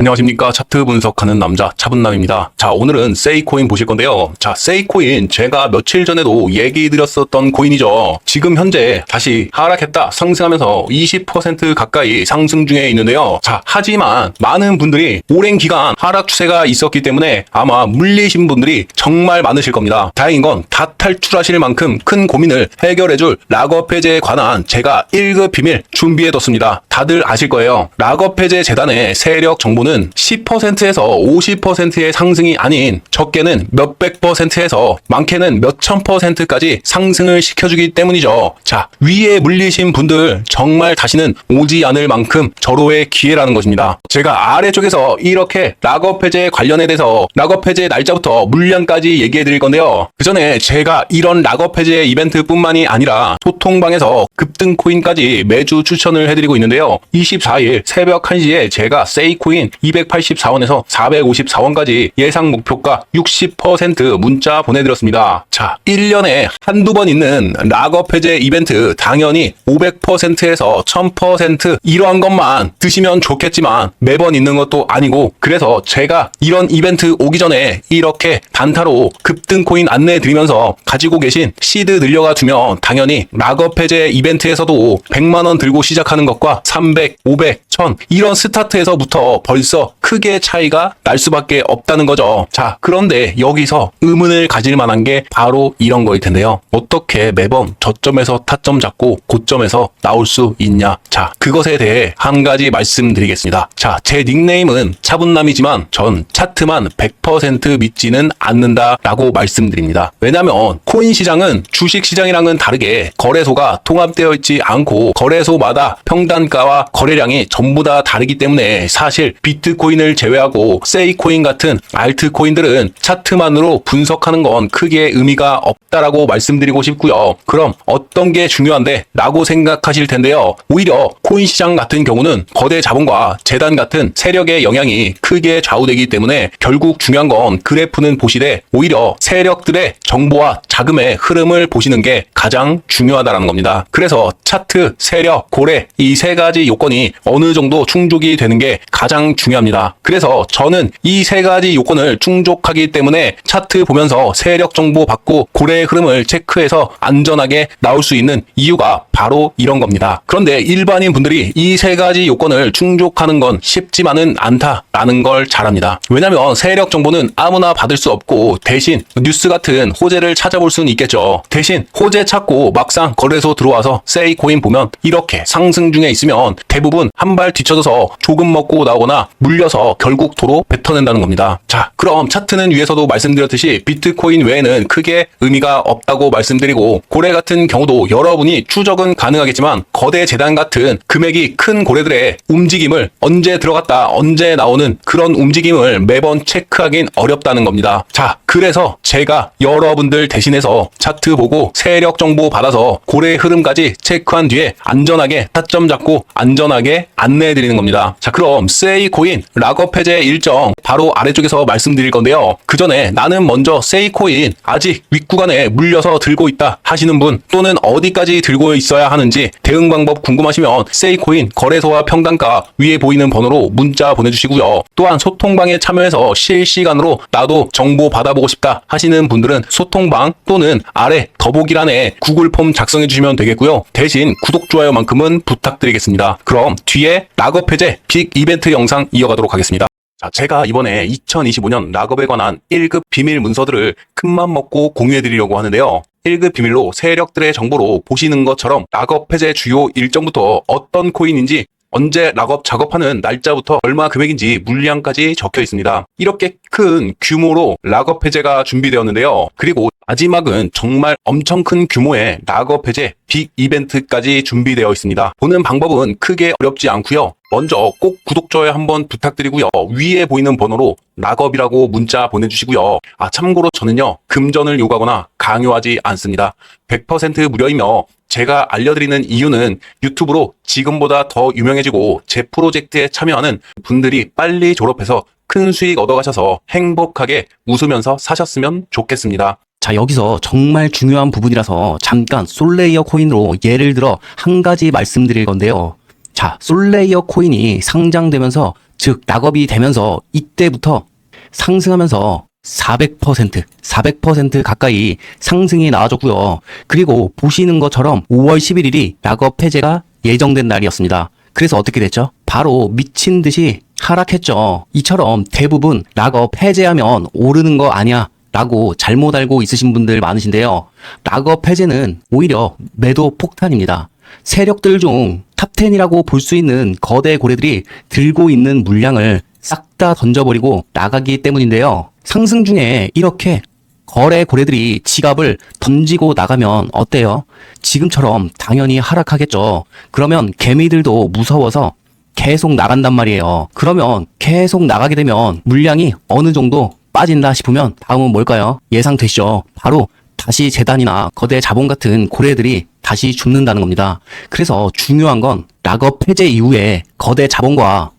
안녕하십니까. 차트 분석하는 남자 차분남입니다. 자, 오늘은 세이코인 보실 건데요. 자, 세이코인 제가 며칠 전에도 얘기 드렸었던 코인이죠. 지금 현재 다시 하락했다 상승하면서 20% 가까이 상승 중에 있는데요. 자, 하지만 많은 분들이 오랜 기간 하락 추세가 있었기 때문에 아마 물리신 분들이 정말 많으실 겁니다. 다행인 건 다 탈출하실 만큼 큰 고민을 해결해줄 락업 해제에 관한 제가 1급 비밀 준비해뒀습니다. 다들 아실 거예요. 락업 해제 재단의 세력 정보는 10%에서 50%의 상승이 아닌 적게는 몇백 %에서 많게는 몇천 %까지 상승을 시켜주기 때문이죠. 자, 위에 물리신 분들 정말 다시는 오지 않을 만큼 절호의 기회라는 것입니다. 제가 아래쪽에서 이렇게 락업 해제 관련에 대해서 락업 해제 날짜부터 물량까지 얘기해 드릴 건데요. 그 전에 제가 이런 락업 해제 이벤트뿐만이 아니라 소통방에서 급등 코인까지 매주 추천을 해드리고 있는데요. 24일 새벽 1시에 제가 세이코인 284원에서 454원까지 예상 목표가 60% 문자 보내드렸습니다. 자, 1년에 한두 번 있는 락업 해제 이벤트 당연히 500%에서 1000% 이러한 것만 드시면 좋겠지만 매번 있는 것도 아니고, 그래서 제가 이런 이벤트 오기 전에 이렇게 단타로 급등 코인 안내해 드리면서 가지고 계신 시드 늘려가 두면 당연히 락업 해제 이벤트에서도 100만원 들고 시작하는 것과 300, 500, 1000 이런 스타트에서부터 벌써 크게 차이가 날 수밖에 없다는 거죠. 자, 그런데 여기서 의문을 가질 만한 게 바로 이런 거일 텐데요. 어떻게 매번 저점에서 타점 잡고 고점에서 나올 수 있냐? 자, 그것에 대해 한 가지 말씀드리겠습니다. 자, 제 닉네임은 차분남이지만 전 차트만 100% 믿지는 않는다라고 말씀드립니다. 왜냐면 코인 시장은 주식 시장이랑은 다르게 거래소가 통합되어 있지 않고 거래소마다 평단가와 거래량이 전부 다 다르기 때문에 사실 비트코인을 제외하고 세이코인 같은 알트코인들은 차트만으로 분석하는 건 크게 의미가 없다라고 말씀드리고 싶고요. 그럼 어떤 게 중요한데? 라고 생각하실 텐데요. 오히려 코인 시장 같은 경우는 거대 자본과 재단 같은 세력의 영향이 크게 좌우되기 때문에 결국 중요한 건 그래프는 보시되 오히려 세력들의 정보와 자금의 흐름을 보시는 게 가장 중요하다는 겁니다. 그래서 차트, 세력, 고래 이 세 가지 요건이 어느 정도 충족이 되는 게 가장 중요합니다. 그래서 저는 이 세 가지 요건을 충족하기 때문에 차트 보면서 세력 정보 받고 고래의 흐름을 체크해서 안전하게 나올 수 있는 이유가 바로 이런 겁니다. 그런데 일반인 분들이 이 세 가지 요건을 충족하는 건 쉽지만은 않다라는 걸 잘 압니다. 왜냐면 세력 정보는 아무나 받을 수 없고 대신 뉴스 같은 호재를 찾아볼 수는 있겠죠. 대신 호재 찾고 막상 거래소 들어와서 세이코인 보면 이렇게 상승 중에 있으면 대부분 한 발 뒤쳐져서 조금 먹고 나오거나 물려서 결국 도로 뱉어낸다는 겁니다. 자, 그럼 차트는 위에서도 말씀드렸듯이 비트코인 외에는 크게 의미가 없다고 말씀드리고, 고래 같은 경우도 여러분이 추적은 가능하겠지만 거대 재단 같은 금액이 큰 고래들의 움직임을 언제 들어갔다 언제 나오는 그런 움직임을 매번 체크하긴 어렵다는 겁니다. 자, 그래서 제가 여러분들 대신해서 차트 보고 세력 정보 받아서 고래의 흐름까지 체크한 뒤에 안전하게 타점 잡고 안전하게 안내해 드리는 겁니다. 자, 그럼 세이코인 락업 해제 일정 바로 아래쪽에서 말씀드릴 건데요. 그 전에 나는 먼저 세이코인 아직 윗구간에 물려서 들고 있다 하시는 분, 또는 어디까지 들고 있어야 하는지 대응 방법 궁금하시면 세이코인 거래소와 평단가 위에 보이는 번호로 문자 보내주시고요. 또한 소통방에 참여해서 실시간으로 나도 정보 받아보고 싶다 하시는 분들은 소통방 또는 아래 더보기란에 구글 폼 작성해 주시면 되겠고요. 대신 구독, 좋아요만큼은 부탁드리겠습니다. 그럼 뒤에 락업 해제 빅 이벤트 영상 이어가도록 하겠습니다. 자, 제가 이번에 2025년 락업에 관한 1급 비밀 문서들을 큰맘 먹고 공유해 드리려고 하는데요. 1급 비밀로 세력들의 정보로 보시는 것처럼 락업 해제 주요 일정부터 어떤 코인인지, 언제 락업 작업하는 날짜부터 얼마 금액인지 물량까지 적혀 있습니다. 이렇게 큰 규모로 락업 해제가 준비되었는데요. 그리고 마지막은 정말 엄청 큰 규모의 락업 해제 빅 이벤트까지 준비되어 있습니다. 보는 방법은 크게 어렵지 않고요. 먼저 꼭 구독, 좋아요 한번 부탁드리고요. 위에 보이는 번호로 락업이라고 문자 보내주시고요. 참고로 저는요, 금전을 요구하거나 강요하지 않습니다. 100% 무료이며 제가 알려드리는 이유는 유튜브로 지금보다 더 유명해지고 제 프로젝트에 참여하는 분들이 빨리 졸업해서 큰 수익 얻어가셔서 행복하게 웃으면서 사셨으면 좋겠습니다. 자, 여기서 정말 중요한 부분이라서 잠깐 솔레이어 코인으로 예를 들어 한 가지 말씀드릴 건데요. 자, 솔레이어 코인이 상장되면서 즉 락업이 되면서 이때부터 상승하면서 400% 가까이 상승이 나와줬고요. 그리고 보시는 것처럼 5월 11일이 락업 해제가 예정된 날이었습니다. 그래서 어떻게 됐죠? 바로 미친 듯이 하락했죠. 이처럼 대부분 락업 해제하면 오르는 거 아니야 라고 잘못 알고 있으신 분들 많으신데요. 락업 해제는 오히려 매도 폭탄입니다. 세력들 중 탑10이라고 볼 수 있는 거대 고래들이 들고 있는 물량을 싹 다 던져버리고 나가기 때문인데요. 상승 중에 이렇게 거래 고래들이 지갑을 던지고 나가면 어때요? 지금처럼 당연히 하락하겠죠. 그러면 개미들도 무서워서 계속 나간단 말이에요. 그러면 계속 나가게 되면 물량이 어느 정도 빠진다 싶으면 다음은 뭘까요? 예상되시죠? 바로 다시 재단이나 거대 자본 같은 고래들이 다시 죽는다는 겁니다. 그래서 중요한 건 락업 해제 이후에 거대 자본과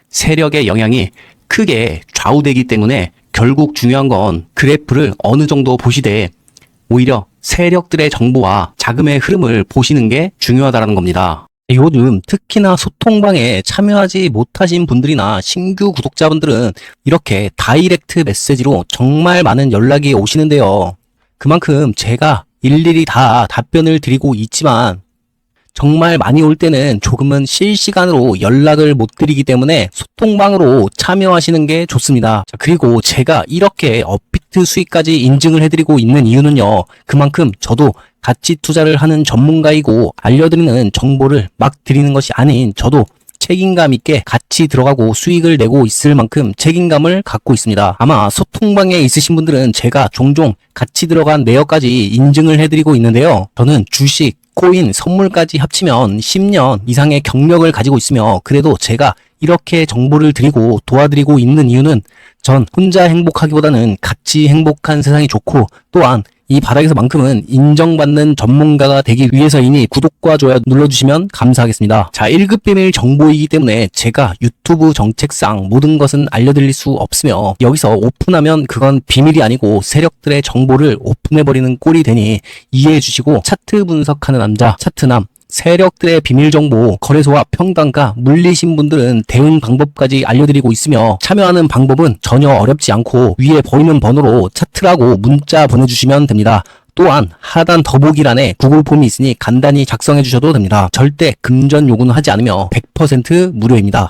세력의 영향이 크게 좌우되기 때문에 결국 중요한 건 그래프를 어느 정도 보시되 오히려 세력들의 정보와 자금의 흐름을 보시는 게 중요하다는 겁니다. 요즘 특히나 소통방에 참여하지 못하신 분들이나 신규 구독자분들은 이렇게 다이렉트 메시지로 정말 많은 연락이 오시는데요. 그만큼 제가 일일이 다 답변을 드리고 있지만 정말 많이 올 때는 조금은 실시간으로 연락을 못 드리기 때문에 소통방으로 참여하시는 게 좋습니다. 자, 그리고 제가 이렇게 업비트 수익까지 인증을 해드리고 있는 이유는요. 그만큼 저도 가치 투자를 하는 전문가이고 알려드리는 정보를 막 드리는 것이 아닌 저도 책임감 있게 같이 들어가고 수익을 내고 있을 만큼 책임감을 갖고 있습니다. 아마 소통방에 있으신 분들은 제가 종종 같이 들어간 내역까지 인증을 해드리고 있는데요. 저는 주식, 코인, 선물까지 합치면 10년 이상의 경력을 가지고 있으며 그래도 제가 이렇게 정보를 드리고 도와드리고 있는 이유는 전 혼자 행복하기보다는 같이 행복한 세상이 좋고 또한 이 바닥에서만큼은 인정받는 전문가가 되기 위해서이니 구독과 좋아요 눌러주시면 감사하겠습니다. 자, 1급 비밀 정보이기 때문에 제가 유튜브 정책상 모든 것은 알려드릴 수 없으며 여기서 오픈하면 그건 비밀이 아니고 세력들의 정보를 오픈해버리는 꼴이 되니 이해해 주시고 차트 분석하는 남자 차트남 세력들의 비밀정보, 거래소와 평단가, 물리신 분들은 대응 방법까지 알려드리고 있으며 참여하는 방법은 전혀 어렵지 않고 위에 보이는 번호로 차트라고 문자 보내주시면 됩니다. 또한 하단 더보기란에 구글 폼이 있으니 간단히 작성해 주셔도 됩니다. 절대 금전 요구는 하지 않으며 100% 무료입니다.